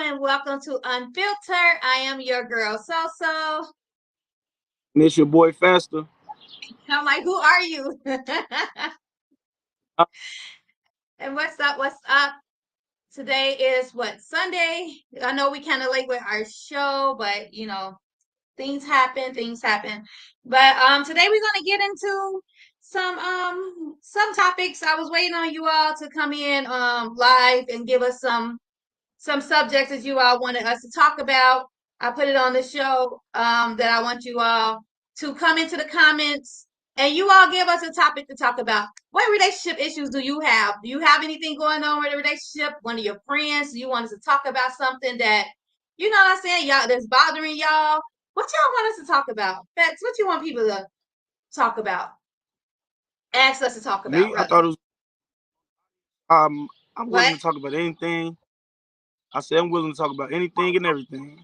and welcome to Unfiltered. I am your girl, So. And it's your boy Faster. I'm like, who are you? Uh, And what's up? What's up? Today is what, Sunday? I know we kind of late with our show, but things happen, things happen. But today we're gonna get into some topics. I was waiting on you all to come in live and give us some subjects that you all wanted us to talk about. I put it on the show that I want you all to come into the comments and you all give us a topic to talk about. What relationship issues do you have? Do you have anything going on with a relationship? One of your friends? Do you want us to talk about something that, you know what I'm saying, y'all, that's bothering y'all? What y'all want us to talk about? Bex, what you want people to talk about? Ask us to talk about, Me, I rather. thought it was I'm willing What? to talk about anything. I said I'm willing to talk about anything and everything.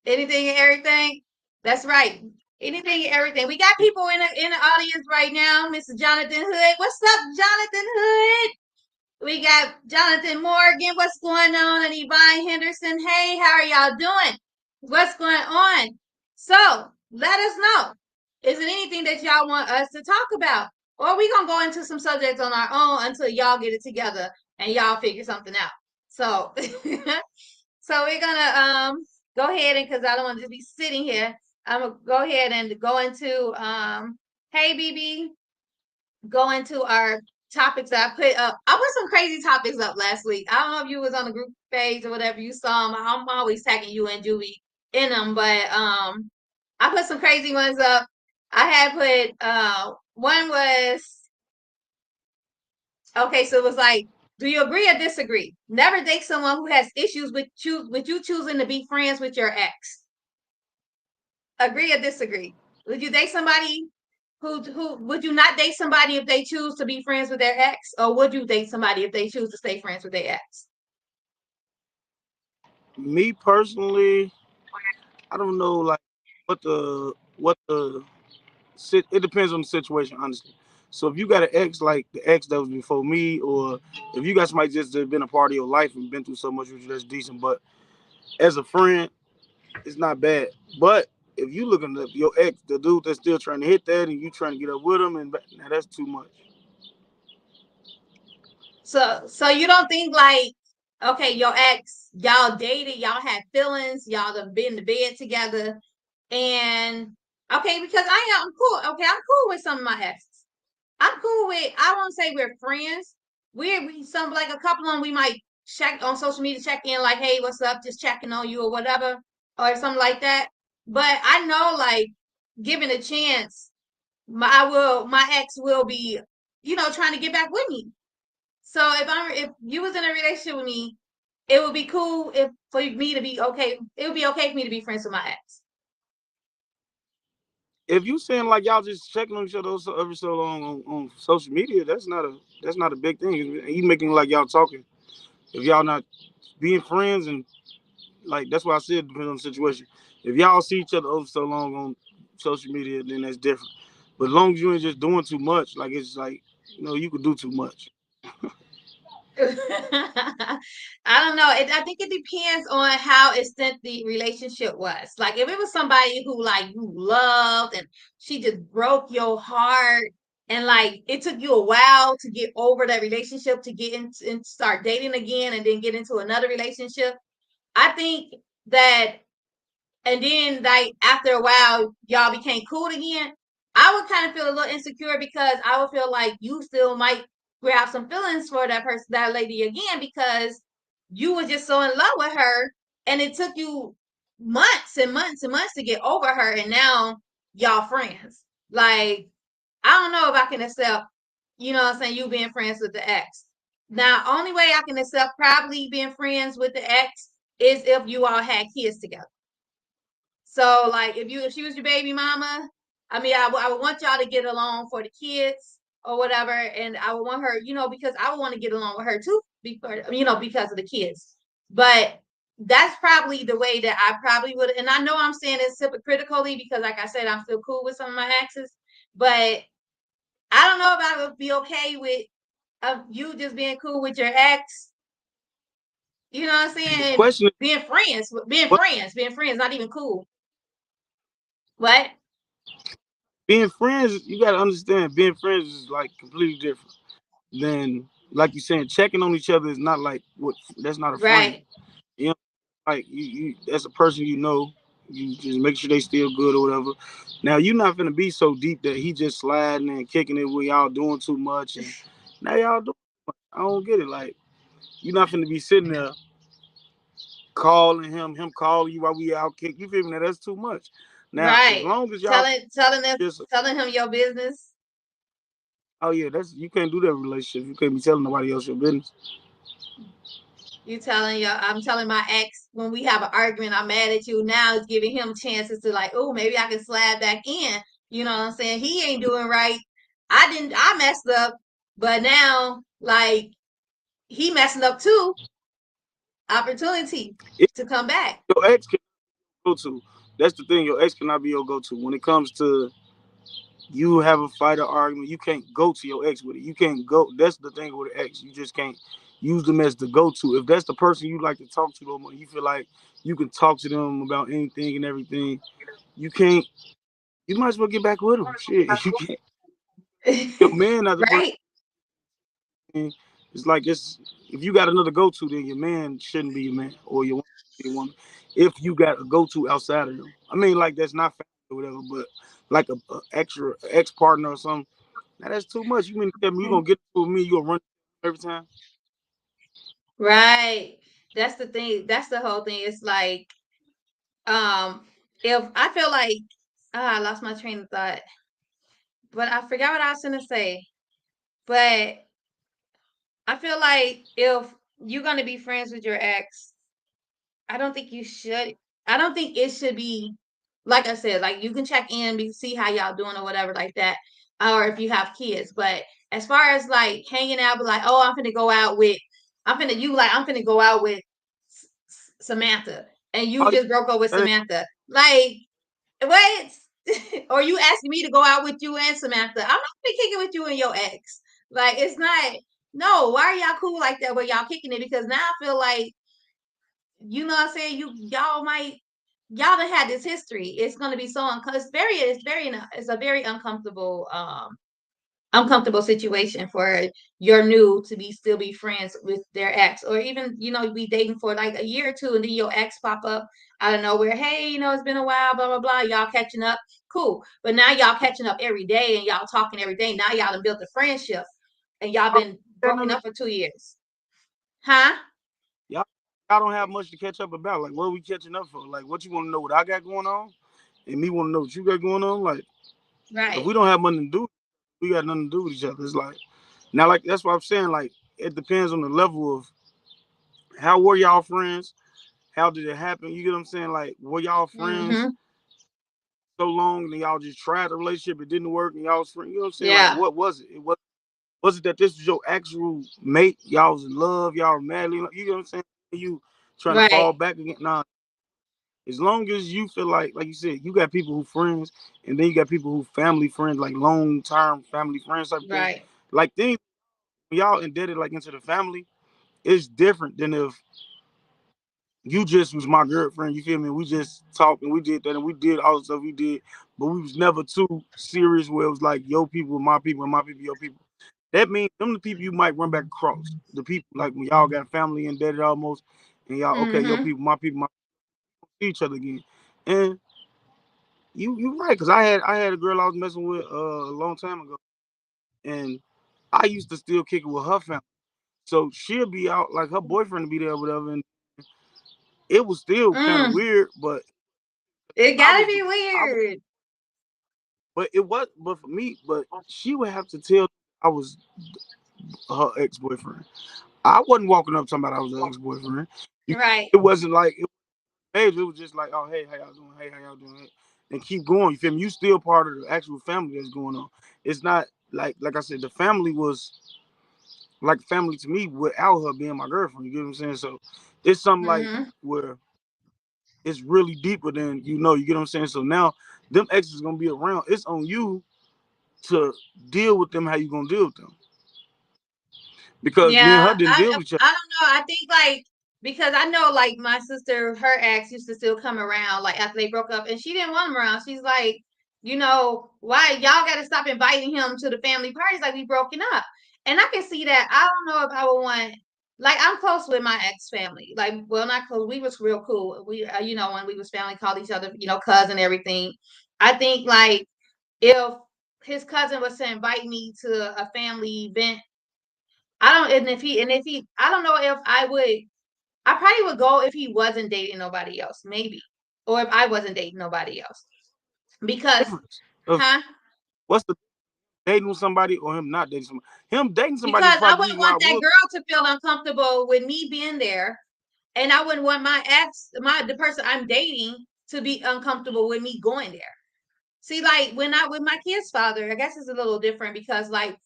Anything and everything? That's right. Anything and everything. We got people in the audience right now. Mr. Jonathan Hood. What's up, Jonathan Hood? We got Jonathan Morgan. What's going on? And Yvonne Henderson. Hey, how are y'all doing? What's going on? So let us know. Is it anything that y'all want us to talk about? Or we gonna go into some subjects on our own until y'all get it together and y'all figure something out. So so we're gonna go ahead and because I don't want to just be sitting here, I'm gonna go ahead and go into hey BB, go into our topics that I put up. I put some crazy topics up last week. I don't know if you was on the group page or whatever, you saw them. I'm always tagging you and Julie in them, but I put some crazy ones up. I had put one was okay, so it was like, do you agree or disagree? Never date someone who has issues with you choosing to be friends with your ex. Agree or disagree? Would you date somebody who would you not date somebody if they choose to be friends with their ex, or would you date somebody if they choose to stay friends with their ex? Me personally, I don't know like what the it depends on the situation, honestly. So if you got an ex like the ex that was before me, or if you got somebody just that been a part of your life and been through so much with you, that's decent. But as a friend, it's not bad. But if you looking at your ex, the dude that's still trying to hit that, and you trying to get up with him, and now that's too much. So you don't think like, okay, your ex, y'all dated, y'all had feelings, y'all done been to bed together, and okay, because I'm cool. Okay, I'm cool with some of my exes. I'm cool with. I won't say we're friends. We some like a couple of them we might check on social media, check in like, hey, what's up? Just checking on you or whatever, or something like that. But I know like, given a chance, my ex will be, trying to get back with me. So if you was in a relationship with me, it would be cool if for me to be okay. It would be okay for me to be friends with my ex. If you saying like y'all just checking on each other every so long on social media, that's not a big thing. You making like y'all talking. If y'all not being friends, and like that's why I said it depends on the situation. If y'all see each other over so long on social media, then that's different. But as long as you ain't just doing too much, like it's like you could do too much. I don't know. I think it depends on how extent the relationship was. Like if it was somebody who like you loved and she just broke your heart and like it took you a while to get over that relationship to get in and start dating again and then get into another relationship. I think that and then like after a while y'all became cool again. I would kind of feel a little insecure because I would feel like you still might grab some feelings for that person, that lady again, because you were just so in love with her and it took you months and months and months to get over her and now y'all friends. Like I don't know if I can accept, what I'm saying, you being friends with the ex. Now only way I can accept probably being friends with the ex is if you all had kids together. So like if she was your baby mama, I mean I would want y'all to get along for the kids or whatever, and I would want her, because I would want to get along with her too, because of the kids. But that's probably the way that I probably would, and I know I'm saying this hypocritically because, like I said, I'm still cool with some of my exes, but I don't know if I would be okay with you just being cool with your ex, You know what I'm And the saying? And question is, what being friends, not even cool. What? being friends, you gotta understand, being friends is like completely different than like you saying checking on each other is not like what that's not a friend. Right. You know, like you that's a person you know. You just make sure they still good or whatever. Now you're not gonna be so deep that he just sliding and kicking it with y'all doing too much and now y'all do. I don't get it. Like you're not gonna be sitting there calling him calling you while we out kick. You feel me? Now that's too much. Now as Right. long as y'all just Telling him your business. oh yeah, that's you can't do that relationship. You can't be telling nobody else your business. I'm telling my ex when we have an argument, I'm mad at you. Now it's giving him chances to like, oh, maybe I can slide back in. You know what I'm saying? He ain't doing right. I messed up, but now like he messing up too. Opportunity If to come back. your ex can go to, that's the thing. Your ex cannot be your go to when it comes to you have a fight or argument. You can't go to your ex with it. You can't go. That's the thing with an ex. You just can't use them as the go to. If that's the person you like to talk to, them, you feel like you can talk to them about anything and everything. You can't. You might as well get back with them. Shit, you can't. Your man not the person. Right? It's like it's if you got another go to, then your man shouldn't be your man or your woman should be your woman. If you got a go to outside of them, I mean, like that's not family or whatever, but like a extra ex partner or something. Now that's too much. You mean to tell me you gonna get with me? You gonna run every time? Right. That's the thing. That's the whole thing. It's like, um, if I feel like, I lost my train of thought, but I forgot what I was gonna say. But I feel like if you're gonna be friends with your ex, I don't think you should. I don't think it should be like I said. Like you can check in, see how y'all doing or whatever like that, or if you have kids. But as far as like hanging out, but like, oh, I'm finna go out with Samantha, and you Oh just broke up with yeah, Samantha. Like what? Or you asking me to go out with you and Samantha? I'm not gonna kick it with you and your ex. Like it's not. No, why are y'all cool like that? Where y'all kicking it? Because now I feel like you know what I'm saying. Y'all done had this history. It's gonna be so it's a very uncomfortable situation for your new to be still be friends with their ex, or even be dating for like a year or two, and then your ex pop up out of nowhere. Hey, it's been a while, blah blah blah. Y'all catching up, cool. But now y'all catching up every day, and y'all talking every day. Now y'all done built a friendship, and y'all been broken up for 2 years, huh? y'all y'all don't have much to catch up about. Like what are we catching up for? Like what you want to know what I got going on, and me want to know what you got going on. Like if Right. we don't have nothing to do, we got nothing to do with each other. It's like now, like that's what I'm saying. Like it depends on the level of how were y'all friends. How did it happen? You get what I'm saying? Like, were y'all friends Mm-hmm. so long and y'all just tried the relationship, it didn't work, and y'all was friends? You know what I'm saying? Like, Yeah. what was it? Was it that this was your actual mate? Y'all was in love, y'all were madly, you know what I'm saying? You trying to fall Right. back again? Nah. As long as you feel like you said, you got people who friends, and then you got people who family friends, like long term family friends type of thing. Right. Like things when y'all indebted like into the family, it's different than if you just was my girlfriend. You feel me? We just talked and we did that and we did all the stuff we did, but we was never too serious where it was like your people, my people, and my people, your people. That means them the people you might run back across. The people like when y'all got family indebted almost, and y'all okay, your Mm-hmm. people, my people, see each other again. And you right because I had a girl I was messing with a long time ago, and I used to still kick it with her family. So she'll be out like her boyfriend will be there, or whatever, and it was still kind of Mm. weird, but It I gotta was be I was weird. but it was but for me, but she would have to tell I was her ex boyfriend. I wasn't walking up talking about I was her ex boyfriend. Right. It wasn't like it was just like, oh hey, how y'all doing? Hey, how y'all doing? And keep going. You feel me? You still part of the actual family that's going on. It's not like I said, the family was like family to me without her being my girlfriend. You get what I'm saying? So it's something like Mm-hmm. where it's really deeper than you know. You get what I'm saying? So now them exes gonna be around. It's on you to deal with them how you gonna deal with them because me and her Yeah. didn't I deal with each other. I don't know. I think like because I know like my sister, her ex used to still come around like after they broke up, and she didn't want him around. She's like, why y'all got to stop inviting him to the family parties like we broken up? And I can see that. I don't know if I would want. Like I'm close with my ex family. Like, well, not close. We was real cool. We, when we was family, called each other, cousin, everything. I think like if his cousin was to invite me to a family event, I don't, and if he, I don't know if I would. I probably would go if he wasn't dating nobody else, maybe, or if I wasn't dating nobody else, because, Difference of huh? what's the dating somebody or him not dating somebody. Him dating somebody is Because I probably the wouldn't reason why want I that would. girl to feel uncomfortable with me being there, and I wouldn't want the person I'm dating, to be uncomfortable with me going there. See, like when I with my kid's father, I guess it's a little different because like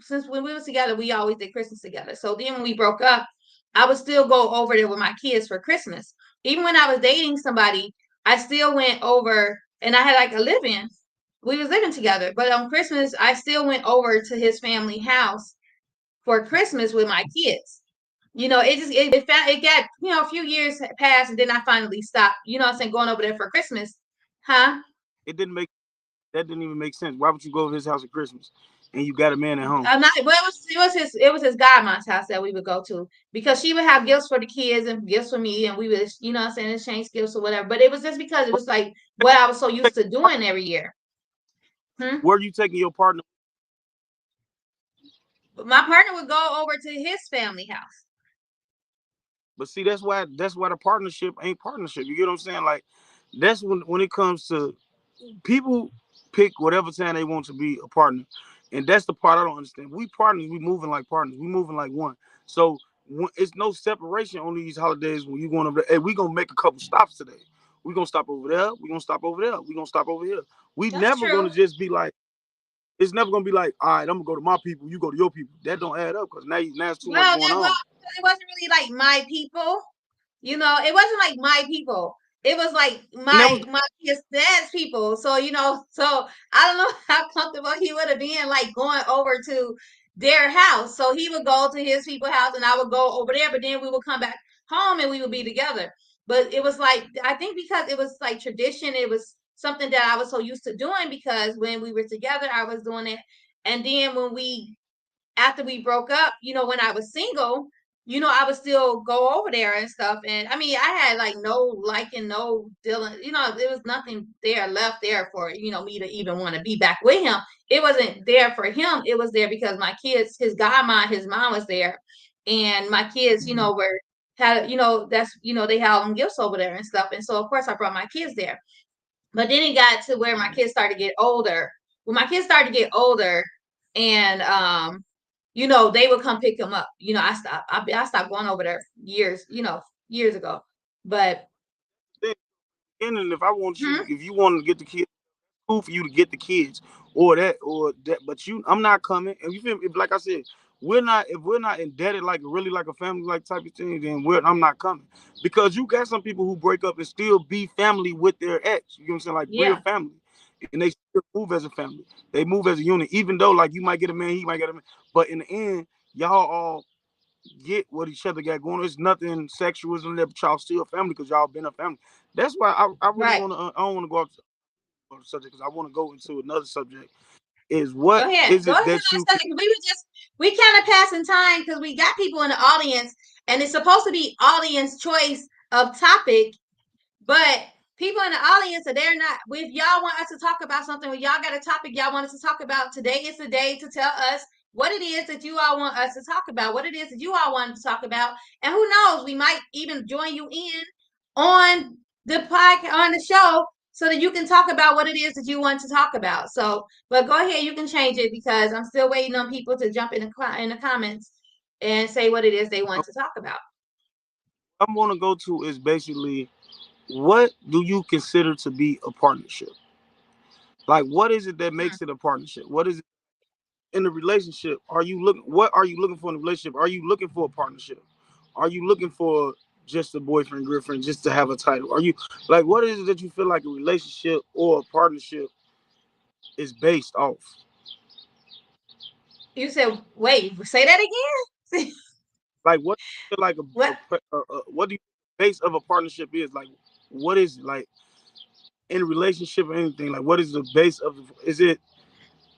since when we was together, we always did Christmas together. So then when we broke up, I would still go over there with my kids for Christmas. Even when I was dating somebody, I still went over and I had like a live-in. We was living together, but on Christmas, I still went over to his family house for Christmas with my kids. It just it got a few years passed, and then I finally stopped. What I'm saying, going over there for Christmas, huh? It didn't make that didn't even make sense. Why would you go over his house at Christmas and you got a man at home? I'm not. Well, it was his godmom's house that we would go to because she would have gifts for the kids and gifts for me, and we would, what I'm saying, exchange gifts or whatever. But it was just because it was like what I was so used to doing every year. Hmm? Were you taking your partner? But my partner would go over to his family house. But see, that's why the partnership ain't partnership. You get what I'm saying? Like that's when it comes to people pick whatever time they want to be a partner, and that's the part I don't understand. We partners, we moving like partners, we moving like one. So it's no separation on these holidays when you going over there. Hey, we gonna make a couple stops today. We gonna stop over there. We gonna stop over there. We gonna stop over here. We That's never gonna true. just be like. It's never gonna be like, all right, I'm gonna go to my people. You go to your people. That don't add up because now it's too much Well, going on. it wasn't really like my people. It wasn't like my people. It was like And that was my his dad's people. So so I don't know how comfortable he would have been like going over to their house. So he would go to his people's house, and I would go over there. But then we would come back home, and we would be together. But it was like, I think because it was like tradition, it was something that I was so used to doing because when we were together, I was doing it. And then when we after we broke up, when I was single, I would still go over there and stuff. And I mean, I had like no liking, no dealing, there was nothing there left there for, me to even want to be back with him. It wasn't there for him. It was there because my kids, his godmom, his mom was there. And my kids, that's, they had them gifts over there and stuff. And so, of course, I brought my kids there. But then it got to where my kids started to get older. When my kids started to get older, and they would come pick them up. I stopped going over there years ago. But thing. And if I want you, hmm, if you want to get the kids, cool for you to get the kids or that. But I'm not coming. And you feel if like I said, if we're not indebted like really like a family like type of thing, then I'm not coming because you got some people who break up and still be family with their ex. You know what I'm saying? Like real yeah, family, and they still move as a family. They move as a unit, even though like you might get a man, he might get a man, but in the end, y'all all get what each other got going on. It's nothing sexual in there, but y'all still family because y'all been a family. That's why I really right. want to. I don't want to go off the subject because I want to go into another subject. Is what Go ahead. is Go it ahead that you on can? second. We kind of passing time because we got people in the audience, and it's supposed to be audience choice of topic. But people in the audience, they're not. If y'all want us to talk about something, if y'all got a topic y'all want us to talk about, today is the day to tell us what it is that you all want us to talk about, what it is that you all want to talk about. And who knows, we might even join you in on the podcast, on the show, so that you can talk about what it is that you want to talk about. So, but go ahead, you can change it because I'm still waiting on people to jump in the comments and say what it is they want to talk about. I'm going to go to is basically what do you consider to be a partnership? Like, what is it that Hmm. makes it a partnership? What is it in a relationship? Are you looking? What are you looking for in a relationship? Are you looking for a partnership? Are you looking for just a boyfriend girlfriend just to have a title? Are you like what is it that you feel like a relationship or a partnership is based off? You said, wait, say that again. Like what do you feel like What what do you base of a partnership is like? What is it like in a relationship or anything? Like what is the base of? Is it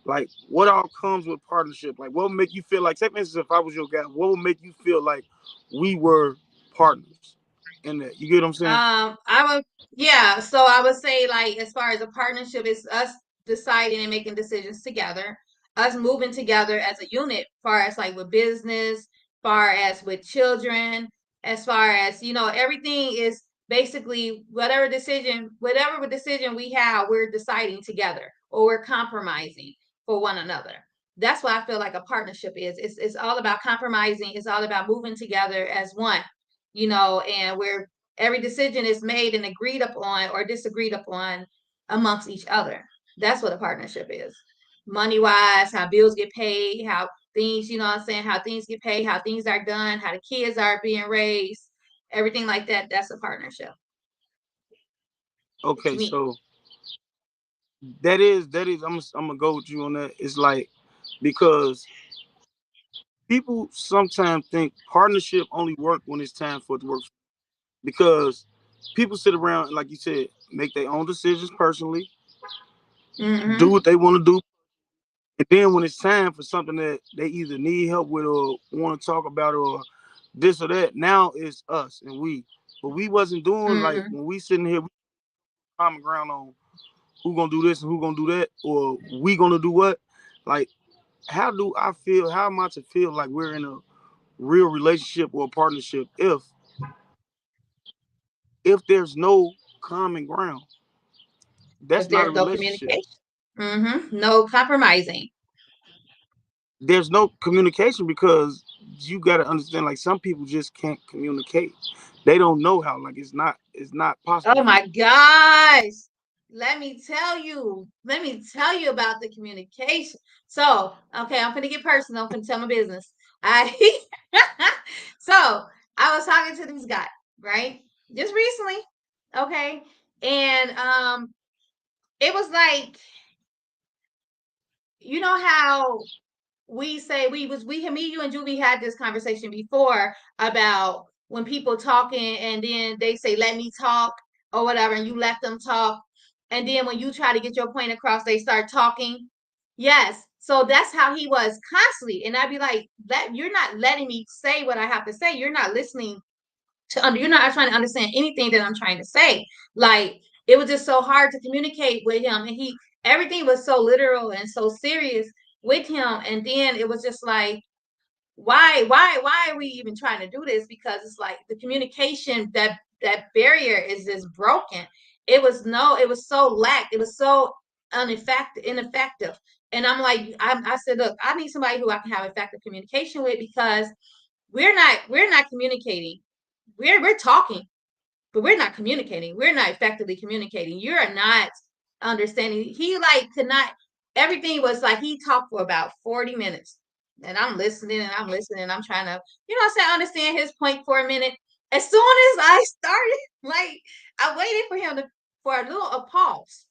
like what all comes with partnership? Like what would make you feel like? Say for instance, if I was your guy, what would make you feel like we were partners in that? You get what I'm saying? I would, yeah. So I would say, like, as far as a partnership, is us deciding and making decisions together, us moving together as a unit, far as like with business, far as with children, as far as, everything is basically whatever decision we have, we're deciding together or we're compromising for one another. That's what I feel like a partnership is. It's all about compromising. It's all about moving together as one, and we're every decision is made and agreed upon or disagreed upon amongst each other. That's what a partnership is. Money wise, how bills get paid, how things, what I'm saying, how things get paid, how things are done, how the kids are being raised, everything like that. That's a partnership to Okay, me. so that is I'm gonna go with you on that. It's like because people sometimes think partnership only work when it's time for it to work because people sit around and like you said make their own decisions personally, do Mm-hmm. what they want to do, and then when it's time for something that they either need help with or want to talk about or this or that, now it's us and we. But we wasn't doing like Mm-hmm. when we sitting here, we common ground on who gonna do this and who gonna do that, or we gonna do what. Like, how do I feel? How am I to feel like we're in a real relationship or a partnership if there's no common ground? If That's not a there's no relationship. communication, no compromising. There's no communication because you got to understand like some people just can't communicate. They don't know how. Like it's not possible Oh for them. my gosh. Let me tell you about the communication. So, okay, I'm gonna get personal. I'm gonna tell my business. I so I was talking to this guy, right? Just recently. Okay. And it was like, how we say me, you and Julie had this conversation before about when people talking and then they say, let me talk or whatever, and you let them talk. And then when you try to get your point across, they start talking. Yes. So that's how he was constantly. And I'd be like, that you're not letting me say what I have to say. You're not listening you're not trying to understand anything that I'm trying to say. Like, it was just so hard to communicate with him. And everything was so literal and so serious with him. And then it was just like, why are we even trying to do this? Because it's like the communication, that barrier is just broken. It was so lacked. It was so ineffective. And I said, look, I need somebody who I can have effective communication with, because we're not communicating. We're talking, but we're not communicating. We're not effectively communicating. You're not understanding. He like could not. Everything was like he talked for about 40 minutes, and I'm listening and I'm listening. And I'm trying to, understand his point for a minute. As soon as I started, like, I waited for him to for a pause.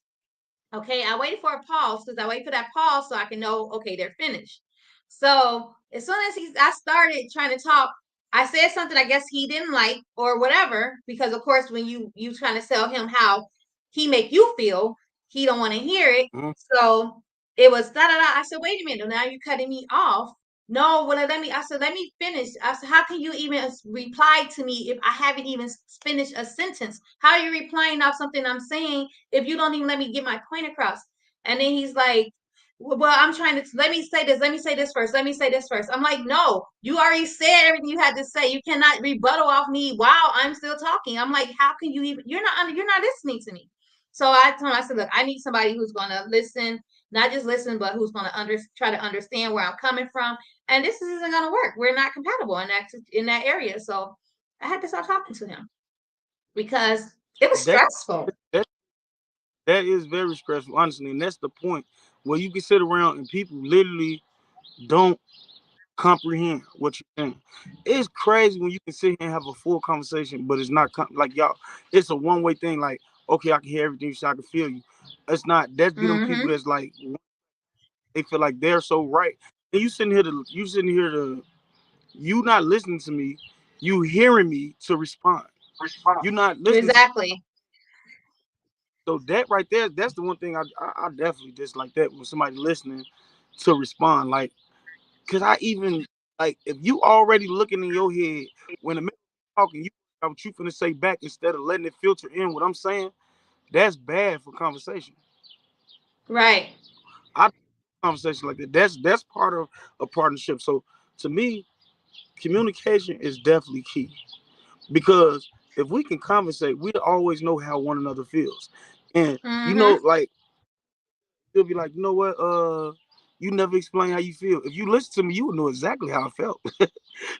Okay, I waited for a pause because I wait for that pause so I can know, okay, they're finished. So as soon as I started trying to talk, I said something I guess he didn't like or whatever, because of course when you trying to tell him how he make you feel, he don't want to hear it. Mhm. So it was da da da. I said, wait a minute, now you're cutting me off. No, well, I said, let me finish. I said, how can you even reply to me if I haven't even finished a sentence? How are you replying off something I'm saying if you don't even let me get my point across? And then he's like, well, I'm trying to let me say this. Let me say this first. Let me say this first. I'm like, no, you already said everything you had to say. You cannot rebuttal off me while I'm still talking. I'm like, how can you even? You're not listening to me. So I told him, I said, look, I need somebody who's going to listen, not just listen, but who's going to try to understand where I'm coming from. And this isn't going to work. We're not compatible in that area. So I had to start talking to him because it was That stressful. that that is very stressful, honestly, and that's the point where you can sit around and people literally don't comprehend what you're saying. It's crazy when you can sit here and have a full conversation, but it's not like y'all. It's a one way thing. Like, okay, I can hear everything you say, I can feel you. It's not. That's be them people Mm-hmm. that's like they feel like they're so right, and you sitting here to You not listening to me, you hearing me to respond. You're not listening to. Exactly. So that right there, that's the one thing I definitely dislike that when somebody listening to respond. Like, cause I even like if you already looking in your head when the man talking, you got what you finna say back instead of letting it filter in what I'm saying. That's bad for conversation. Right. I conversation like that. That's part of a partnership. So to me, communication is definitely key because if we can conversate, we always know how one another feels, and Mm-hmm. like you'll be like, you know what, you never explain how you feel. If you listen to me, you would know exactly how I felt.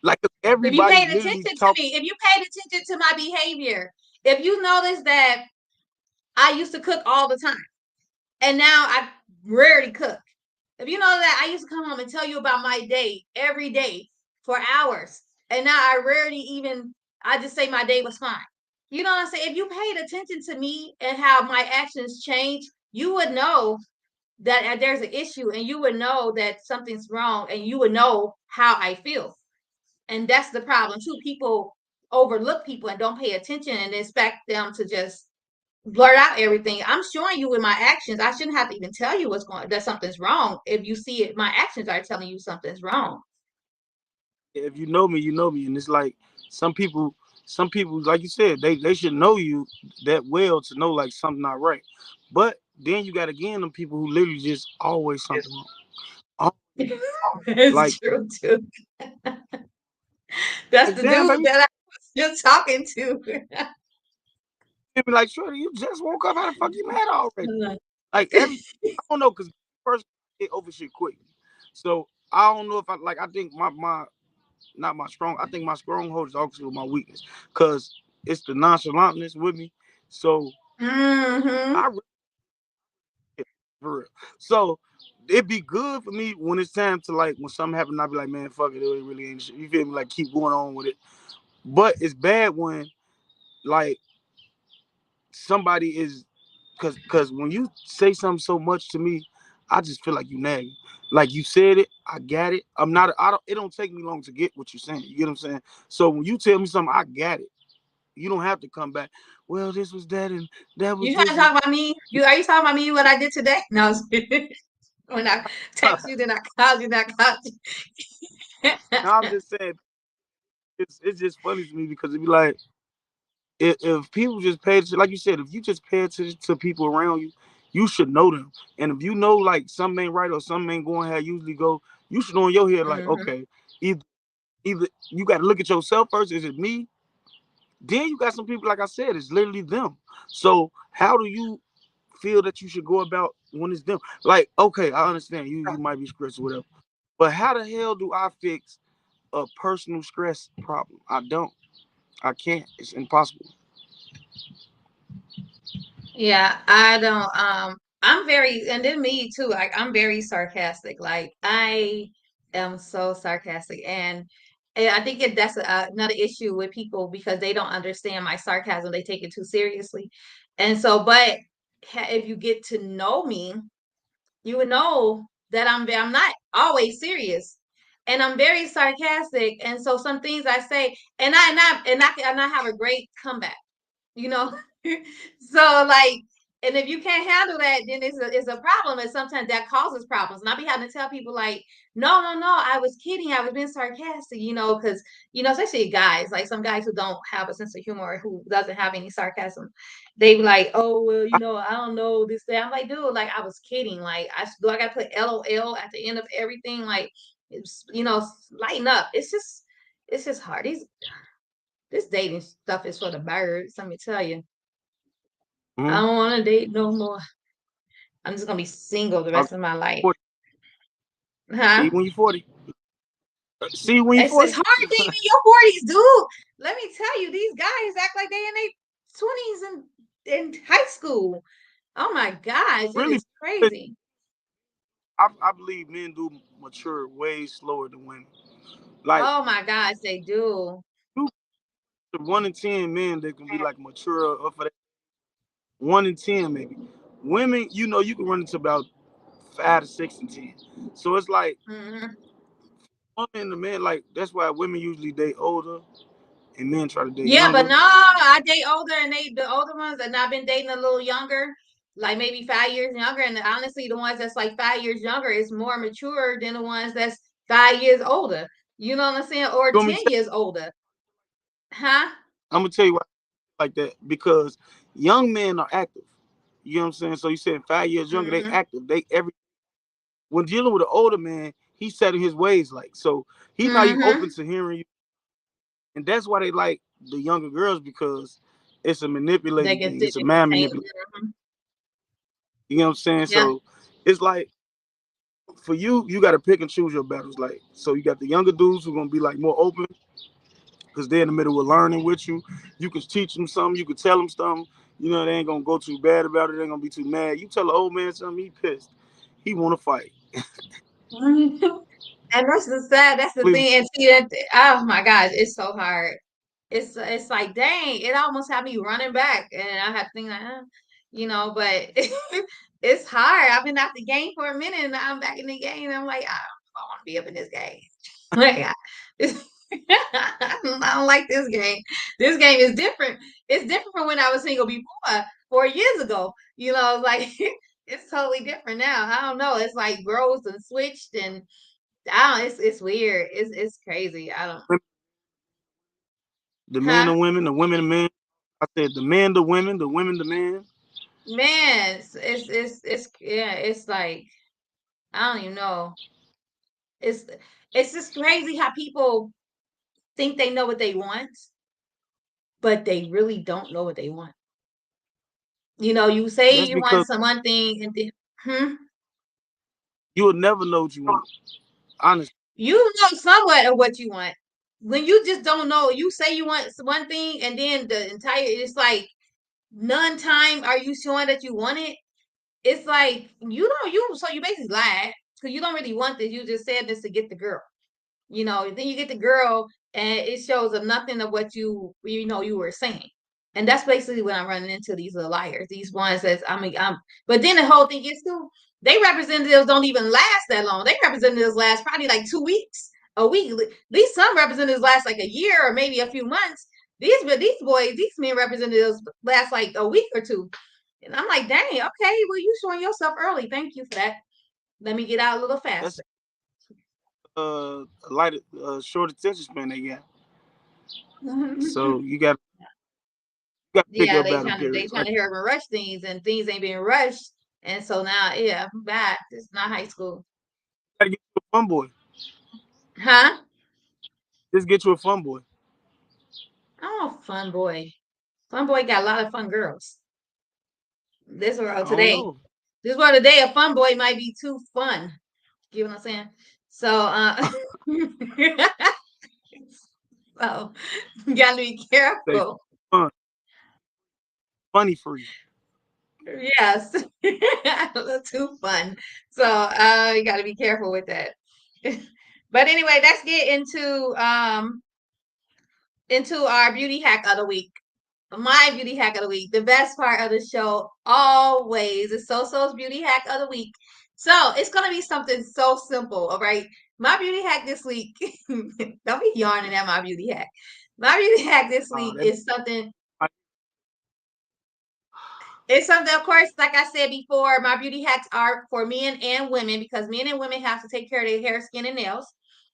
Like If you everybody paid literally attention to talk. me, if you paid attention to my behavior, if you notice that I used to cook all the time and now I rarely cook. If you know that I used to come home and tell you about my day every day for hours, and now I rarely even, I just say my day was fine. You know what I'm saying? If you paid attention to me and how my actions change, you would know that there's an issue and you would know that something's wrong and you would know how I feel. And that's the problem too. People overlook people and don't pay attention and expect them to just blurt out everything. I'm showing you with my actions. I shouldn't have to even tell you what's going that something's wrong. If you see it, my actions are telling you something's wrong. If you know me, you know me, and it's like some people, some people, like you said, they should know you that well to know like something not right. But then you got again them people who literally just always something wrong. Like, It's true too. That's like the damn, dude baby, that I was just talking to. they be like, Shorty, you just woke up. How the fuck you mad already? Like every, I don't know, cause first get over shit quick. So I don't know if I like. I think my not my strong. I think my stronghold is also my weakness, cause it's the nonchalantness with me. So Mm-hmm. I for real. So it'd be good for me when it's time to like when something happens, I'd be like, man, fuck it, it really ain't shit. You feel me? Like keep going on with it. But it's bad when like somebody is cause when you say something so much to me, I just feel like you nagging. Like you said it, I got it. I'm not I don't it don't take me long to get what you're saying. You get what I'm saying? So when you tell me something, I got it. You don't have to come back. Well, this was that and that was You trying this to and talk about me? You are you talking about me? What I did today? No, when I text you, then I called you, then I called now I'm you. just saying it's just funny to me because it'd be like if people just pay attention, like you said, if you just pay attention to people around you, you should know them. And if you know like something ain't right or something ain't going how it usually go, you should know in your head like, Hmm. okay, either either you got to look at yourself first. Is it me? Then you got some people like I said, it's literally them. So how do you feel that you should go about when it's them? Like, okay, I understand you might be stressed or whatever, but how the hell do I fix a personal stress problem? I don't. I can't. It's impossible. Yeah, I don't. I'm very, and then me too. Like I'm very sarcastic. Like I am so sarcastic, and I think that's another issue with people because they don't understand my sarcasm. They take it too seriously, and so. But if you get to know me, you would know that I'm not always serious, and I'm very sarcastic. And so some things I say, and I have a great comeback, you know. So like, and if you can't handle that, then it's a problem, and sometimes that causes problems. And I be having to tell people like, no, no, no, I was kidding, I was being sarcastic, because especially guys, like some guys who don't have a sense of humor or who doesn't have any sarcasm, they be like, oh well, I don't know this that. I'm like, dude, like I was kidding. Like I gotta put LOL at the end of everything. Like it's, lighten up. It's just hard. This dating stuff is for the birds. Let me tell you. I Hmm. don't want to date no more. I'm just gonna be single the rest of my life. 40. See Huh? when you're 40. See when you're It's 40. hard to be in your 40s, dude. Let me tell you, these guys act like they in their 20s and in high school. Oh my gosh, it Really, is crazy. I believe men do mature way slower than women. Like Oh my gosh, they do. you, 1 in 10 men that can be like mature up for that. 1 in 10 maybe. Women, you can run into about 5 to 6 and 10. So it's like Hmm. woman and the man, like that's why women usually date older and men try to date Yeah, but younger. no, I date older, and the older ones, and I've been dating a little younger, like maybe 5 years younger. And honestly, the ones that's like 5 years younger is more mature than the ones that's 5 years older. You know what I'm saying? Or You want me to 10 years older, huh? I'm gonna tell you why I like that because young men are active. You know what I'm saying? So you said 5 years younger, they Mm-hmm. active. They every when dealing with an older man, he's setting his ways like so he not even open Mm-hmm. to hearing you, and that's why they like the younger girls because it's a They manipulating can thing. sit It's a and man paint. manipulation. You know what I'm saying? Yeah. So it's like for you, you got to pick and choose your battles. Like so, you got the younger dudes who are gonna be like more open because they're in the middle of learning with you. You can teach them something. You can tell them something. You know they ain't gonna go too bad about it. They ain't gonna be too mad. You tell the old man something, he pissed. He want to fight. And that's the sad. That's the Please, thing. And see that. Oh my gosh, it's so hard. It's like dang. It almost had me running back, and I had to think like, but it's hard. I've been out the game for a minute, and now I'm back in the game. And I'm like, I don't want to be up in this game. Like, I don't like this game. This game is different. It's different from when I was single before, 4 years ago. Like it's totally different now. I don't know. It's like grows and switched, and I don't. It's weird. It's crazy. I don't. the men, Huh? the women, the men. I said the men, the women, the men. Man, it's yeah. It's like I don't even know. It's it's just crazy how people think they know what they want, but they really don't know what they want. You say That's you want because some one thing, and then you will never know what you want. Honestly, you know somewhat of what you want. When you just don't know, you say you want one thing, and then the entire it's like none time are you showing that you want it. It's like you basically lied because you don't really want this. You just said this to get the girl. Then you get the girl and it shows a nothing of what you were saying. And that's basically when I'm running into these little liars. These ones that but then the whole thing is too, they representatives don't even last that long. They representatives last probably like 2 weeks, a week. These some representatives last like a year or maybe a few months. These boys, these men representatives last like a week or two. And I'm like, dang, okay, well, you showing yourself early. Thank you for that. Let me get out a little that's faster. a light, short attention span they got. So you got to pick Yeah, your they battle. trying to they Period. trying Like to hear me rush things, and things ain't being rushed. And so now, yeah, I'm back. It's not high school. you got to get you a fun boy. Huh? Just get you a fun boy. Oh, fun boy. Fun boy got a lot of fun girls. This I world don't today. know. This world today, a fun boy might be too fun. You know what I'm saying? So so you gotta be Say careful. fun, funny free. Yes. A little too fun. So you gotta be careful with that. But anyway, let's get into our beauty hack of the week. My beauty hack of the week. The best part of the show always is So's beauty hack of the week. So it's gonna be something so simple, all right? My beauty hack this week. Don't be yarning at my beauty hack. My beauty hack this week That is something. It's something, of course, like I said before, my beauty hacks are for men and women because men and women have to take care of their hair, skin, and nails.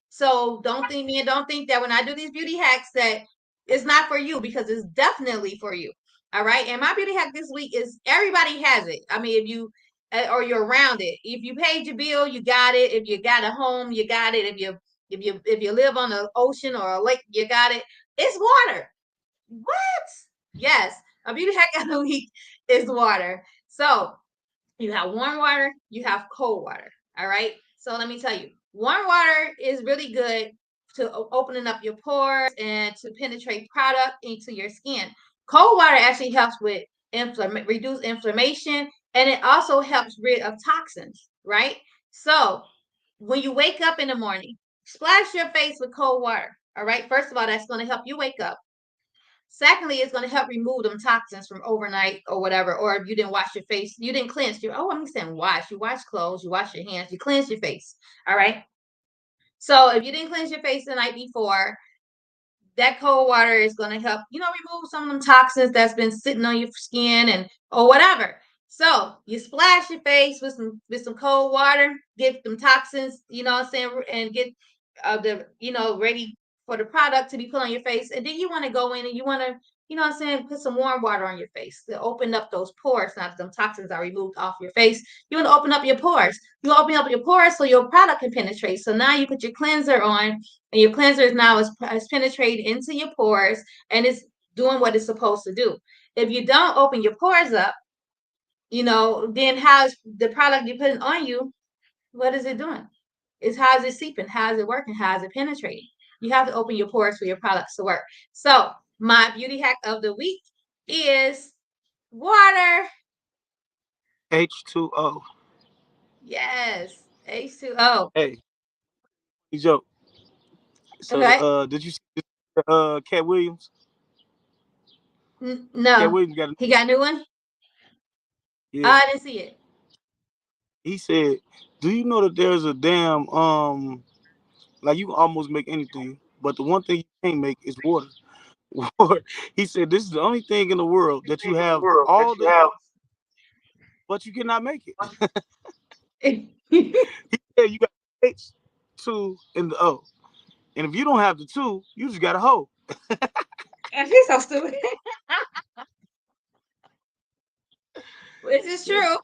So don't think that when I do these beauty hacks that it's not for you because it's definitely for you. All right. And my beauty hack this week is everybody has it. I mean, if you or you're around it. If you paid your bill, you got it. If you got a home, you got it. If you live on the ocean or a lake, you got it. It's water. What? Yes, a beauty hack of the week is water. So you have warm water, you have cold water. All right. So let me tell you, warm water is really good to opening up your pores and to penetrate product into your skin. Cold water actually helps with reduce inflammation, and it also helps rid of toxins. Right. So when you wake up in the morning, splash your face with cold water. All right. First of all, that's going to help you wake up. Secondly, it's going to help remove them toxins from overnight or whatever. Or if you didn't wash your face, you didn't cleanse your. Oh, I'm saying wash. You wash clothes, you wash your hands, you cleanse your face. All right. So if you didn't cleanse your face the night before, that cold water is going to help, remove some of them toxins that's been sitting on your skin and or whatever. So you splash your face with some cold water, get them toxins, what I'm saying, and get the ready for the product to be put on your face. And then you want to go in and you want to, what I'm saying, put some warm water on your face to open up those pores. Now that them toxins are removed off your face, you want to open up your pores. You open up your pores so your product can penetrate. So now you put your cleanser on, and your cleanser is now is penetrated into your pores and it's doing what it's supposed to do. If you don't open your pores up, then how's the product you're putting on you? What is it doing? Is how is it seeping? How is it working? How is it penetrating? You have to open your pores for your products to work. So my beauty hack of the week is water. H2O. Yes, H2O. Hey, joke. So, Okay. did you see Cat Williams? Cat No, Williams got a, he got a new one. yeah. I didn't see it. He said, "Do you know that there's a damn like you can almost make anything, but the one thing you can't make is water." Water. He said, "This is the only thing in the world that you have all the, but you cannot make it." He said, "You got H, two, and the O, and if you don't have the two, you just got a hoe." He's so stupid. Which is That's true.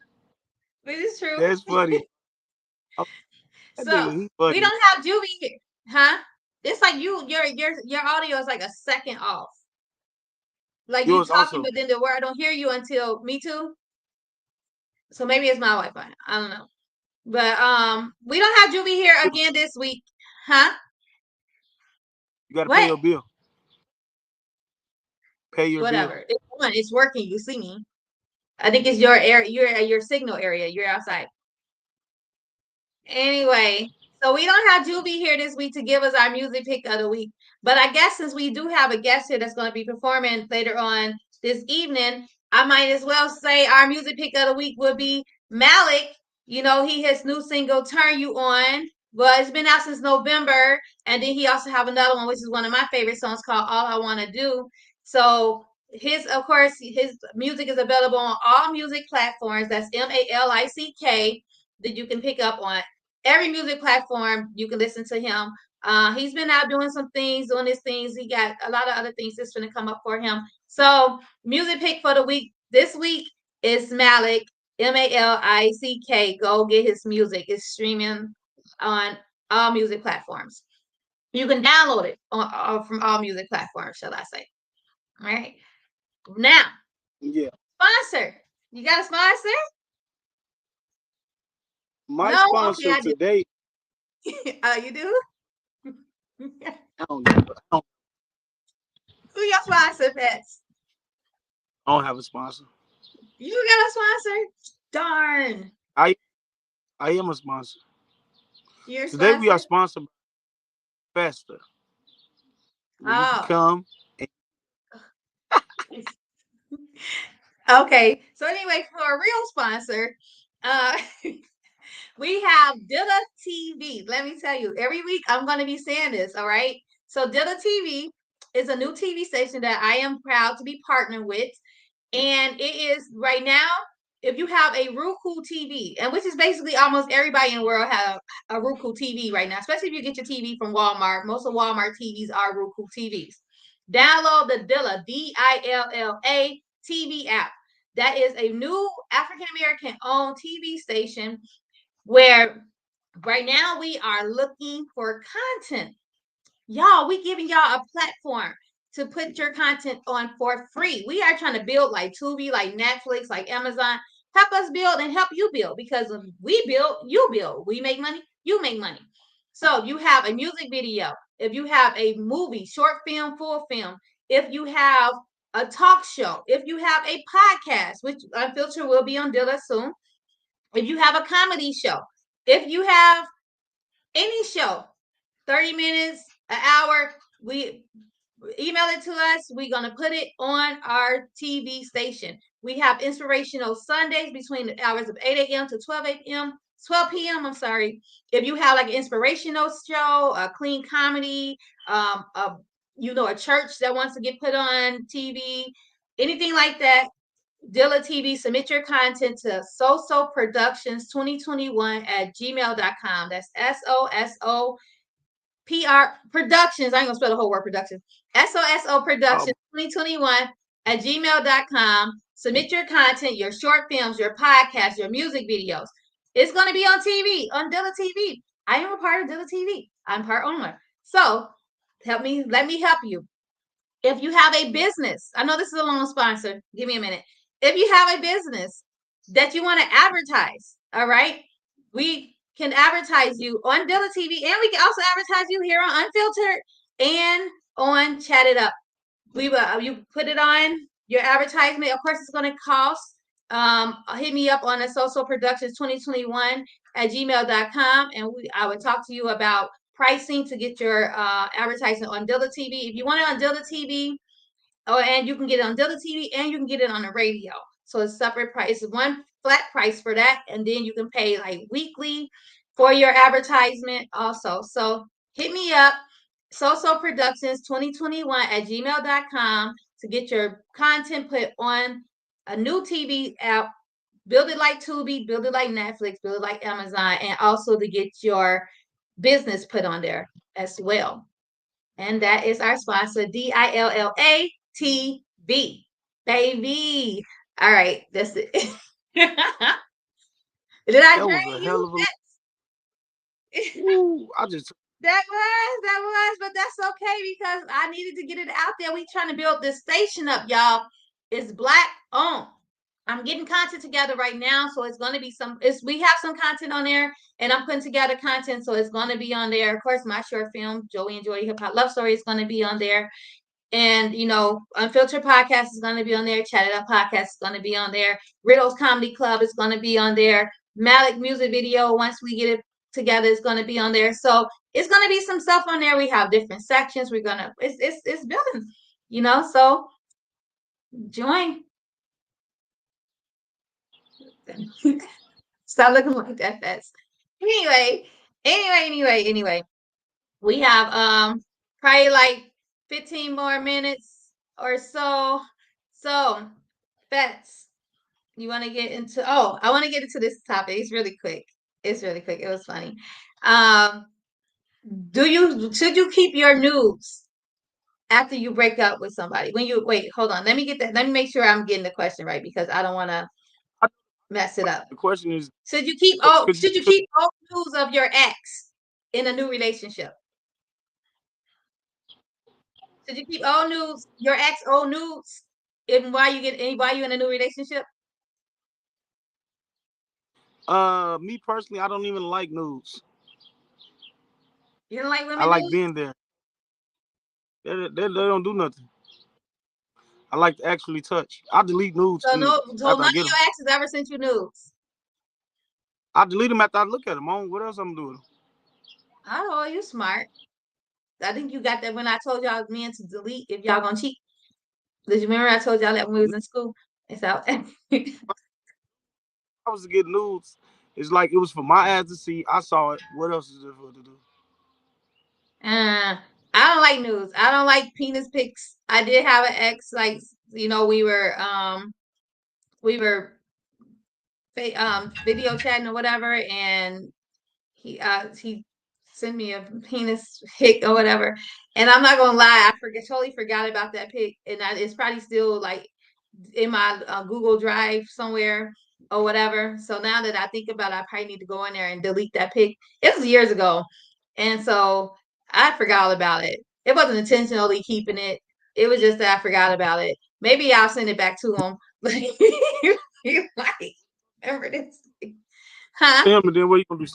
Which is true. that's funny. Oh, that So nigga, he we funny. don't have Juvie here, huh? It's like your audio is like a second off. Like you Yours talking, also. but then the word I don't hear you until me too. So maybe it's my Wi-Fi. I don't know. But we don't have Juvie here again this week, huh? You got to pay What? your bill. Pay your bill. Whatever. It's on. It's working. You see me. I think it's your area. You're at your signal area. You're outside. Anyway, so we don't have Juby here this week to give us our music pick of the week. But I guess since we do have a guest here that's going to be performing later on this evening, I might as well say our music pick of the week would be Malick. His new single "Turn You On." Well, it's been out since November, and then he also have another one, which is one of my favorite songs called "All I Want to Do." So of course, his music is available on all music platforms. That's Malick that you can pick up on every music platform. You can listen to him. He's been out doing some things, doing his things. He got a lot of other things that's going to come up for him. So, music pick for the week this week is Malick, Malick. Go get his music. It's streaming on all music platforms. You can download it from all music platforms, shall I say. All right. Now, Yeah. sponsor. You got a sponsor? My No? Okay, sponsor I do. today, You do? I don't know. Who your sponsor, Pets? I don't have a sponsor. You got a sponsor? Darn. I I am a sponsor. You're a Today we are sponsor? sponsored by Faster, where you can Oh. come and Okay. So anyway, for a real sponsor, uh we have Dilla TV. Let me tell you, every week I'm going to be saying this, all right? So Dilla TV is a new TV station that I am proud to be partnered with. And it is right now, if you have a Roku TV, and which is basically almost everybody in the world have a Roku TV right now, especially if you get your TV from Walmart. Most of Walmart TVs are Roku TVs. Download the Dilla TV app. That is a new African American owned TV station where right now we are looking for content. Y'all, we giving y'all a platform to put your content on for free. We are trying to build like Tubi, like Netflix, like Amazon. Help us build and help you build, because when we build, you build. We make money, you make money. So you have a music video, if you have a movie, short film, full film, if you have a talk show, if you have a podcast, which Unfiltered will be on Dilla soon, if you have a comedy show, if you have any show, 30 minutes, an hour, we email it to us. We're going to put it on our TV station. We have inspirational Sundays between the hours of 8 a.m. to 12 a.m. 12 p.m. I'm sorry. If you have like an inspirational show, a clean comedy, a a church that wants to get put on TV, anything like that, Dilla TV, submit your content to soso productions 2021 at gmail.com. That's SOSO PR Productions. I ain't gonna spell the whole word productions. SOSO Um, Productions 2021 at gmail.com. Submit your content, your short films, your podcasts, your music videos. It's gonna be on TV, on Dilla TV. I am a part of Dilla TV. I'm part owner. So let me help you. If you have a business, I know this is a long sponsor. Give me a minute. If you have a business that you want to advertise, all right, we can advertise you on Dilla TV, and we can also advertise you here on Unfiltered and on Chat It Up. We will you put it on your advertisement. Of course, it's going to cost. Hit me up on the Social Productions 2021 at gmail.com, and I would talk to you about pricing to get your advertisement on Dilla TV. If you want it on Dilla TV, oh, and you can get it on Dilla TV and you can get it on the radio. So it's separate price. It's one flat price for that, and then you can pay like weekly for your advertisement also. So hit me up, Soso Productions 2021 at gmail.com to get your content put on a new TV app. Build it like Tubi, build it like Netflix, build it like Amazon, and also to get your business put on there as well. And that is our sponsor, DILLATV. Baby. All right, that's it. Did I that was a drain hell you? of a. Ooh, I just But that's okay because I needed to get it out there. We trying to build this station up, y'all. It's black owned. I'm getting content together right now, so it's gonna be we have some content on there, and I'm putting together content, so it's gonna be on there. Of course, my short film, Joey and Joy Hip Hop Love Story, is gonna be on there. And Unfiltered Podcast is going to be on there. Chat It Up Podcast is going to be on there. Riddles Comedy Club is going to be on there. Malick Music Video, once we get it together, is going to be on there. So it's going to be some stuff on there. We have different sections. We're gonna it's building, So join. Stop looking like that fast. Anyway. We have probably like 15 more minutes or so. So, Fats, you want to get into? Oh, I want to get into this topic. It's really quick. It's really quick. It was funny. Um, should you keep your nudes after you break up with somebody? When you wait, hold on. Let me get that. Let me make sure I'm getting the question right because I don't want to I, mess it up. the question is, could you Should you keep all nudes of your ex in a new relationship? Should you keep all nudes, your ex old nudes, even while you in a new relationship? me personally, I don't even like nudes. You don't like I women like nudes? being there. They don't do nothing. I like to actually touch. I delete nudes So after none I of get them. your exes ever sent you nudes. I delete them after I look at them. What else I'm doing? Oh, you smart. I think you got that when I told y'all men to delete if y'all gonna cheat. Did you remember I told y'all that when we was in school? It's out. I was to get nudes. It's like it was for my eyes to see. I saw it. What else is there for to do? I don't like nudes. I don't like penis pics. I did have an ex, like we were video chatting or whatever, and he sent me a penis pic or whatever. And I'm not gonna lie, totally forgot about that pic, and it's probably still like in my Google Drive somewhere or whatever. So now that I think about it, I probably need to go in there and delete that pic. It was years ago, and so I forgot all about it. It wasn't intentionally keeping it. It was just that I forgot about it. Maybe I'll send it back to him. Like, remember this? Huh? Him, and then what you gonna do?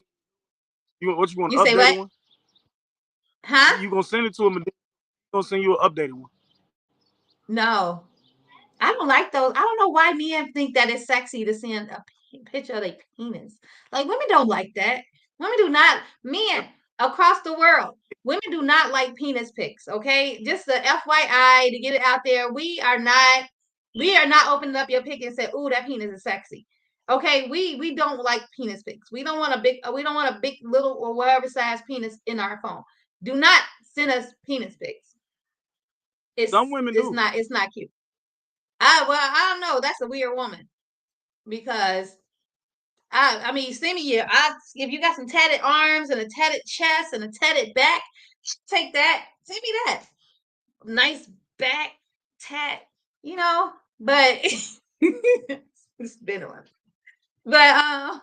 What you want You an say what? updated one? Huh? You gonna send it to him, and then he gonna send you an updated one. No. I don't like those. I don't know why men think that it's sexy to send a picture of their penis. Like women don't like that. Women do not. Men across the world, women do not like penis pics. Okay, just the FYI to get it out there. We are not. We are not opening up your pic and say, "Ooh, that penis is sexy." Okay, we don't like penis pics. We don't want a big little or whatever size penis in our phone. Do not send us penis pics. Some women do. It's not cute. I don't know. That's a weird woman because I mean send me your I if you got some tatted arms and a tatted chest and a tatted back, take that. Send me that. Nice back tat, you know. But it's been a while. But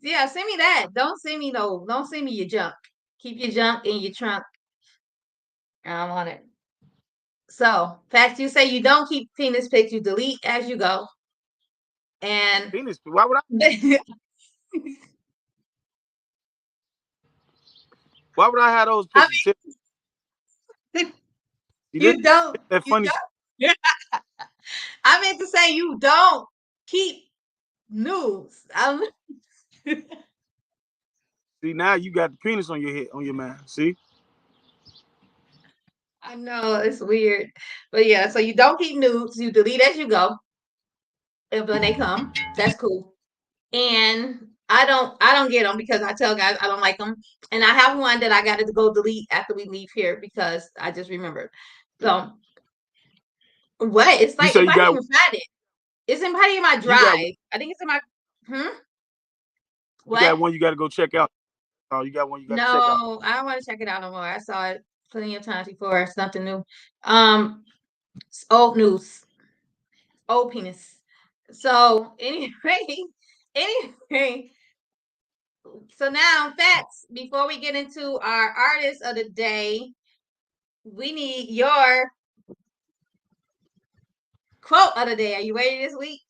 yeah, send me that. Don't send me your junk. Keep your junk in your trunk. I don't want it. So, fact, you say you don't keep penis pics, you delete as you go. And Penis. Why would I? I Why would I have those pictures? See, mean, this you don't. that You funny shit. don't. I meant to say you don't keep nudes. See, now you got the penis on your head, on your mind. See, I know it's weird, but yeah. So you don't keep nudes. You delete as you go. If when they come, that's cool. And I don't get them because I tell guys I don't like them. And I have one that I got to go delete after we leave here because I just remembered. So what? It's you like say if you I didn't got even find it, it's in probably in my you got drive. I think it's in my you what? got one you got to go check out. Oh, you got one you got to check out. No, I don't want to check it out no more. I saw it plenty of times before. It's nothing new. Um, it's old news, old penis. So anyway, anyway, so now facts. Before we get into our artist of the day, we need your quote of the day. Are you ready this week?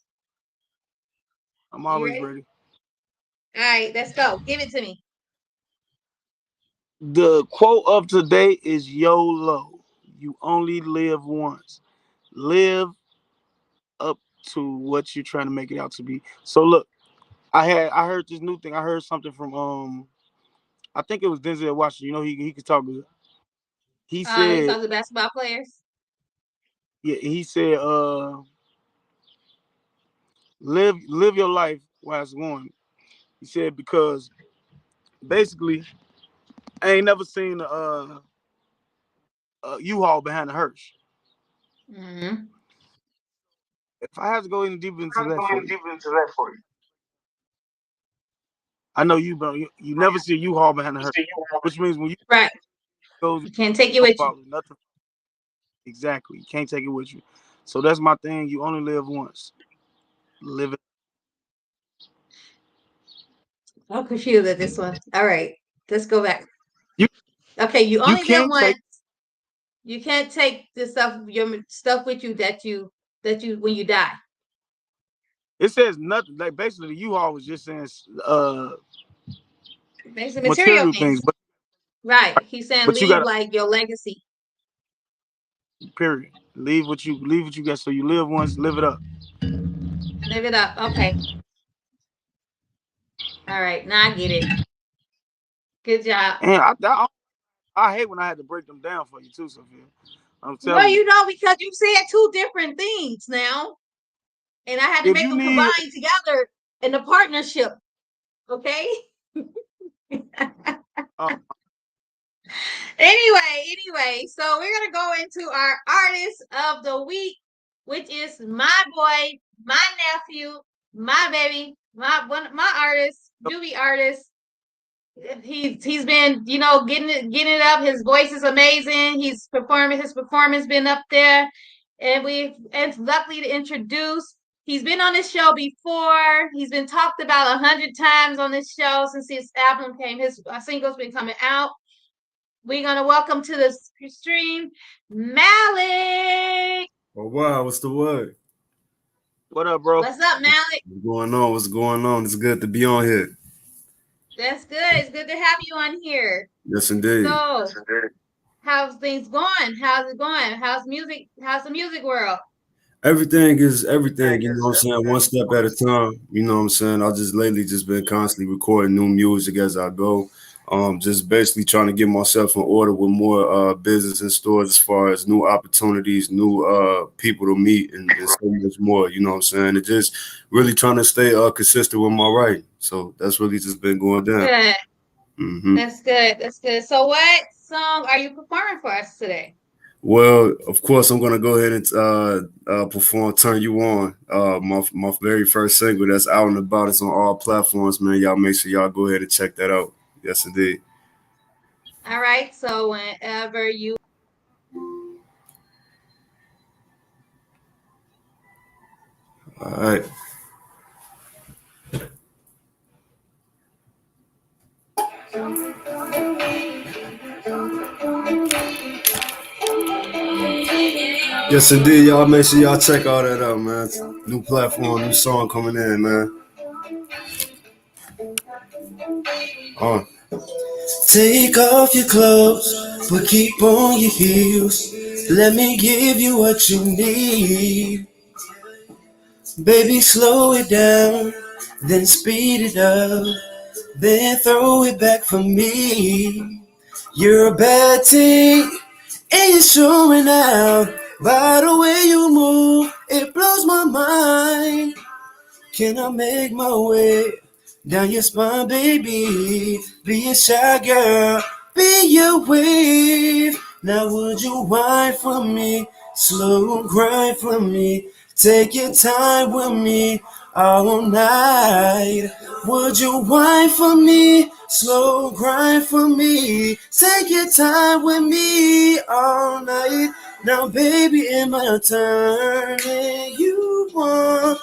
I'm Are you always ready? ready. All right, let's go. Give it to me. The quote of today is YOLO. You only live once. Live up to what you're trying to make it out to be. So look, I heard this new thing. I heard something from I think it was Denzel Washington. You know he could talk good. He He said talks to basketball players. yeah, he said live your life while it's going. He said because basically I ain't never seen a U-Haul behind a hearse. Mm-hmm. If I have to go any deeper into I'm that for going you, deep into that for you. I know you, bro. You never see a U-Haul behind a hearse, See, you want which means when you Right. go, You can't take it don't with you. follow nothing. Exactly, you can't take it with you. So that's my thing. You only live once. Live it. I'm confused at this one. All right, let's go back. You Okay, you you only live can't take. once. You can't take your stuff with you that you when you die. It says nothing. Like basically, the U-Haul was just saying Basic material material things, things. Right. He's saying but you leave gotta like your legacy. period. Leave what you got. So you live once, live it up. Live it up. Okay. All right. Now I get it. Good job. And I hate when I had to break them down for you too, Sophia. I'm Well, telling you. you know, because you said two different things now, and I had to If make you them need, combine together in a partnership. Okay. uh, Anyway, so we're gonna go into our artist of the week, which is my boy, my nephew, my baby, my artist, Doobie artist. He's been getting it up. His voice is amazing. His performance been up there, and luckily to introduce. He's been on this show before. He's been talked about 100 times on this show since his album came. His single's been coming out. We're gonna welcome to the stream Malick. Oh wow, what's the word? what up, bro? What's up, Malick? What's going on? What's going on? It's good to be on here. That's good. It's good to have you on here. Yes, indeed. So, how's things going? How's it going? How's music? How's the music world? Everything is everything, you know what I'm saying, one step at a time. You know what I'm saying? I just lately just been constantly recording new music as I go. Just basically trying to get myself in order with more business in stores as far as new opportunities, new people to meet, and so much more. You know what I'm saying? And just really trying to stay consistent with my writing. So that's really just been going down. Good. Hmm. That's good. That's good. So, what song are you performing for us today? Well, of course, I'm gonna go ahead and perform "Turn You On," my very first single that's out and about. It's on all platforms, man. Y'all make sure y'all go ahead and check that out. Yes, indeed. All right. So, whenever you All right. Yes, indeed. Y'all make sure y'all check all that out, man. New platform, new song coming in, man. Uh. Take off your clothes, but keep on your heels. Let me give you what you need. Baby, slow it down, then speed it up, then throw it back for me. You're a bad thing, and you're showing out. By the way you move, it blows my mind. Can I make my way down your spine, baby? Be a shy girl, be your wave. Now would you whine for me? Slow grind for me. Take your time with me all night. Would you whine for me? Slow grind for me. Take your time with me all night. Now, baby, in my turn, and you want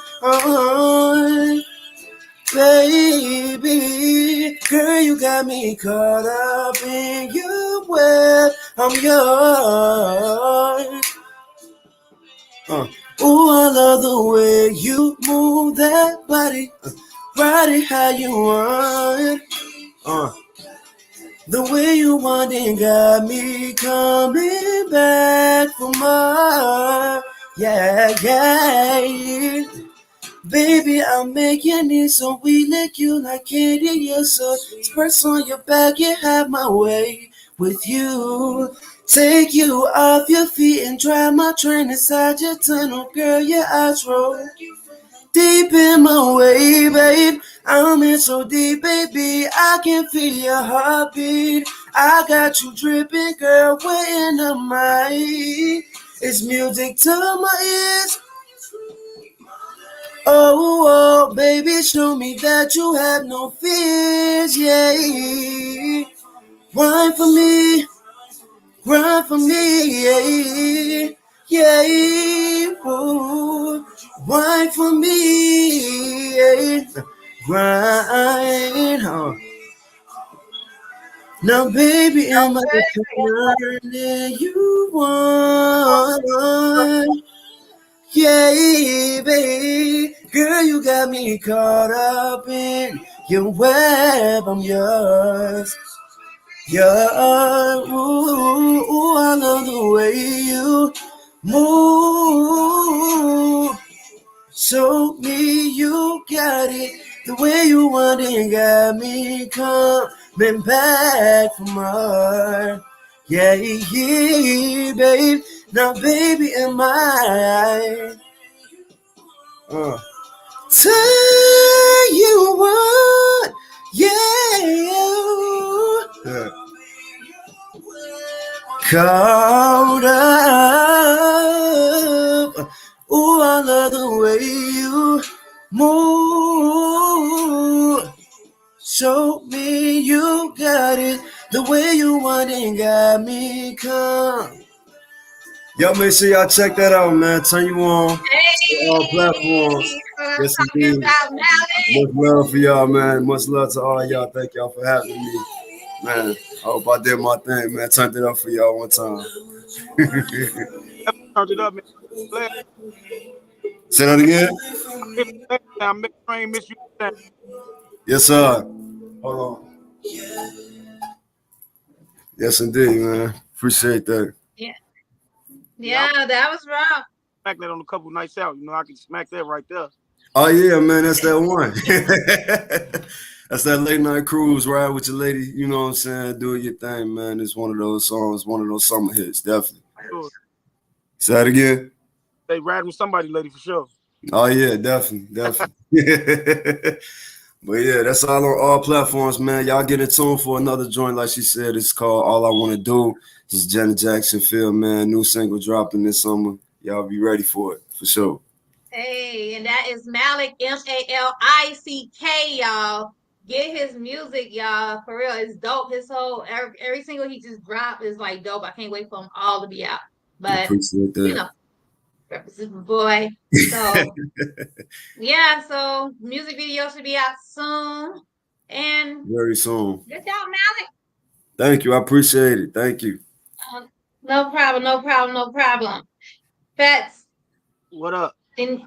baby, girl, you got me caught up in your web. I'm yours. Ooh, I love the way you move that body. Ride it how you want. Uh, the way you want it got me coming back for more. Yeah, yeah. Baby, I'll make your knees so we lick you like candy. You're so spurts on your back, you have my way with you. Take you off your feet and drive my train inside your tunnel, girl. Your eyes roll deep in my way, babe. I'm in so deep, baby. I can feel your heartbeat. I got you dripping, girl. We're in the mind. It's music to my ears. Oh, oh, baby, show me that you have no fears, yeah. Grind for me, grind for me, yeah. Yeah, ooh, grind for me, yeah. Grind, now, baby, am I the kind that you want? Yeah, baby, girl, you got me caught up in your web. I'm yours, yours. Ooh, ooh, I love the way you move. Show me you got it the way you want it. Got me coming back for more. Yeah, yeah, babe. Now, baby, am I? Uh. Tell you what, yeah. Caught up. Ooh, I love the way you move. Show me you got it the way you want it. Got me come. Y'all make sure y'all check that out, man. Turn you on all platforms. Hey, what I'm Yes, talking indeed. about, Malick. Much love for y'all, man. Much love to all y'all. Thank y'all for having me, man. I hope I did my thing, man. Turned it up for y'all one time. Turned it up, man. Glad Say that again. I missed you last time. I ain't miss you this time. Yes, sir. Hold on. Yes, indeed, man. Appreciate that. Yeah, Yeah, I yeah, that was rough. smack that on a couple nights out. I can smack that right there. Oh yeah, man. That's that one. That's that late night cruise ride with your lady. You know what I'm saying? Doing your thing, man. It's one of those songs, one of those summer hits, definitely. Sure. Say that again. They riding with somebody, lady, for sure. Oh yeah, definitely, definitely. But yeah, that's all on all platforms, man. Y'all get in tune for another joint, like she said. It's called All I Wanna Do. This is Janet Jackson Field, man. New single dropping this summer. Y'all be ready for it, for sure. Hey, and that is Malick, Malick, y'all. Get his music, y'all. For real, it's dope. His whole every single he just dropped is like dope. I can't wait for them all to be out. But Appreciate you that. know, represent boy. So yeah, so music video should be out soon. And Very soon. good job, Malick. Thank you. I appreciate it. Thank you. No problem, no problem, no problem. Fats What up? in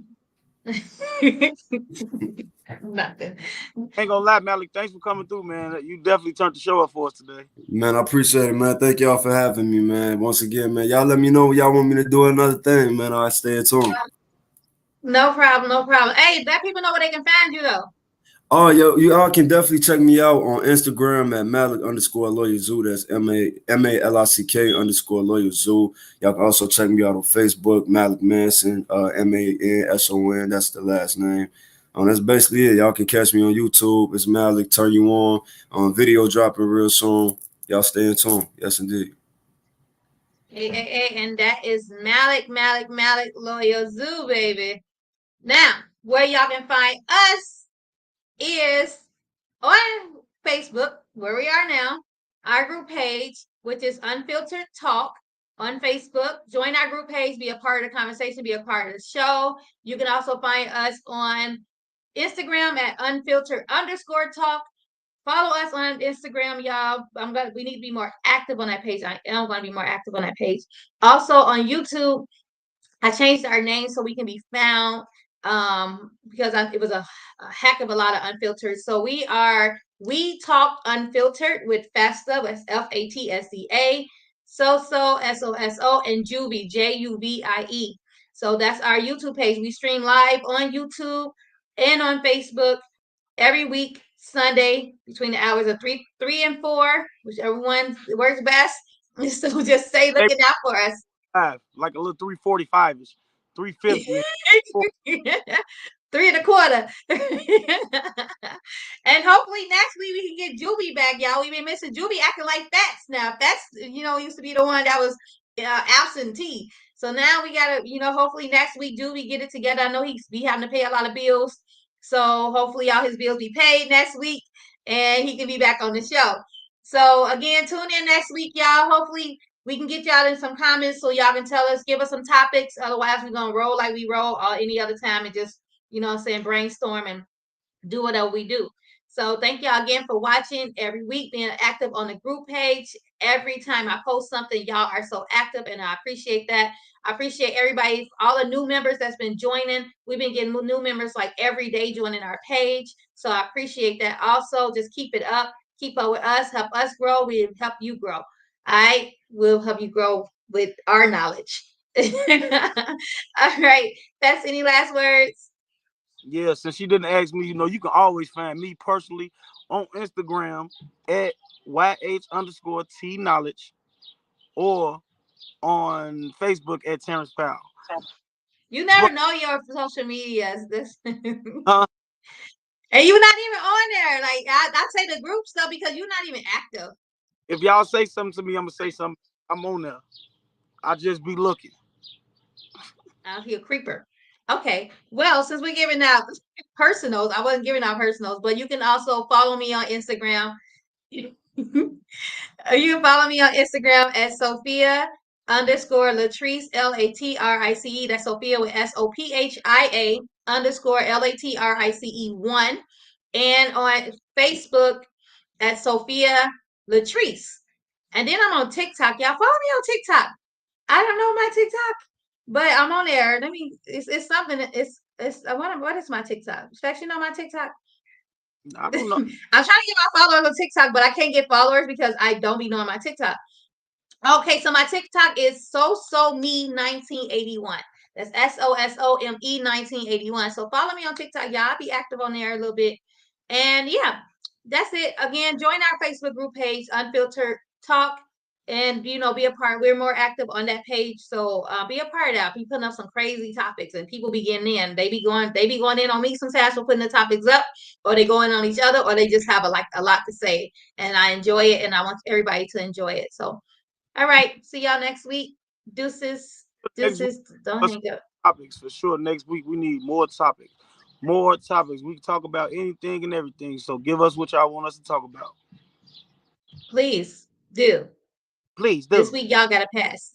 nothing. Ain't gonna lie, Malik. Thanks for coming through, man. You definitely turned the show up for us today. Man, I appreciate it, man. Thank y'all for having me, man. Once again, man. Y'all let me know when y'all want me to do another thing, man. I'll stay tuned. No problem, no problem. Hey, let people know where they can find you though. Oh, yo, you all can definitely check me out on Instagram at Malick_Loyalzoo. That's Malick_Loyalzoo. Y'all can also check me out on Facebook, Malick Manson, Manson. That's the last name. That's basically it. Y'all can catch me on YouTube. It's Malick. Turn you on. Video dropping real soon. Y'all stay in tune. Yes, indeed. And that is Malick Loyalzoo, baby. Now, where y'all can find us is on Facebook, where we are now, our group page, which is Unfiltered Talk on Facebook. Join our group page, be a part of the conversation, be a part of the show. You can also find us on Instagram at unfiltered_talk. Follow us on Instagram, y'all. We need to be more active on that page. I am gonna be more active on that page. Also on YouTube, I changed our name so we can be found because it was a heck of a lot of unfiltered. So we talk unfiltered with FASTA, that's FATSDA, SOSO, and Juvie, JUVIE. So that's our YouTube page. We stream live on YouTube and on Facebook every week, Sunday, between the hours of three and 4, whichever one works best. So just stay Hey, looking out for us. like a little 3:45 ish, 3:50. 3 1/4. And hopefully next week we can get Juby back, y'all. We've been missing Juby acting like Fats now. Fats, used to be the one that was absentee. So now we gotta, hopefully next week Juby get it together. I know he's be having to pay a lot of bills. So hopefully all his bills be paid next week and he can be back on the show. So again, tune in next week, y'all. Hopefully we can get y'all in some comments so y'all can tell us, give us some topics. Otherwise, we're gonna roll like we roll any other time and just, brainstorm and do whatever we do. So thank y'all again for watching every week, being active on the group page. Every time I post something, y'all are so active, and I appreciate that. I appreciate everybody, all the new members that's been joining. We've been getting new members like every day joining our page. So I appreciate that. Also, just keep it up. Keep up with us. Help us grow. We help you grow. I will help you grow with our knowledge. All right. That's any last words? Yeah, since you didn't ask me, you can always find me personally on Instagram at YH_T Knowledge or on Facebook at Terrence Powell. You never But know your social medias. This uh, and you're not even on there. Like I say the group stuff because you're not even active. if y'all say something to me, I'm gonna say something. I'm on there. I just be looking. Out here, creeper. Okay. Well, since we're giving out personals, I wasn't giving out personals, but you can also follow me on Instagram. You can follow me on Instagram at Sophia_Latrice, Latrice. That's Sophia with SOPHIA_LATRICE1. And on Facebook at Sophia Latrice. And then I'm on TikTok. Y'all follow me on TikTok. I don't know my TikTok, but I'm on there. It's something. What is my TikTok? Specs, you know my TikTok? I don't know. I'm trying to get my followers on TikTok, but I can't get followers because I don't be knowing my TikTok. Okay, so my TikTok is me 1981. That's SOSOME 1981. So follow me on TikTok, y'all. I'll be active on there a little bit. And yeah. that's it. Again, join our Facebook group page, Unfiltered Talk, and be a part. We're more active on that page, so be a part of that. Be putting up some crazy topics, and people be getting in. They be going in on me sometimes for putting the topics up, or they going on each other, or they just have a lot to say, and I enjoy it, and I want everybody to enjoy it. So, all right, see y'all next week. Deuces, Next week, deuces. Don't us hang up. topics for sure. Next week we need more topics. More topics. We can talk about anything and everything. So give us what y'all want us to talk about. Please do. Please This do. week y'all gotta pass.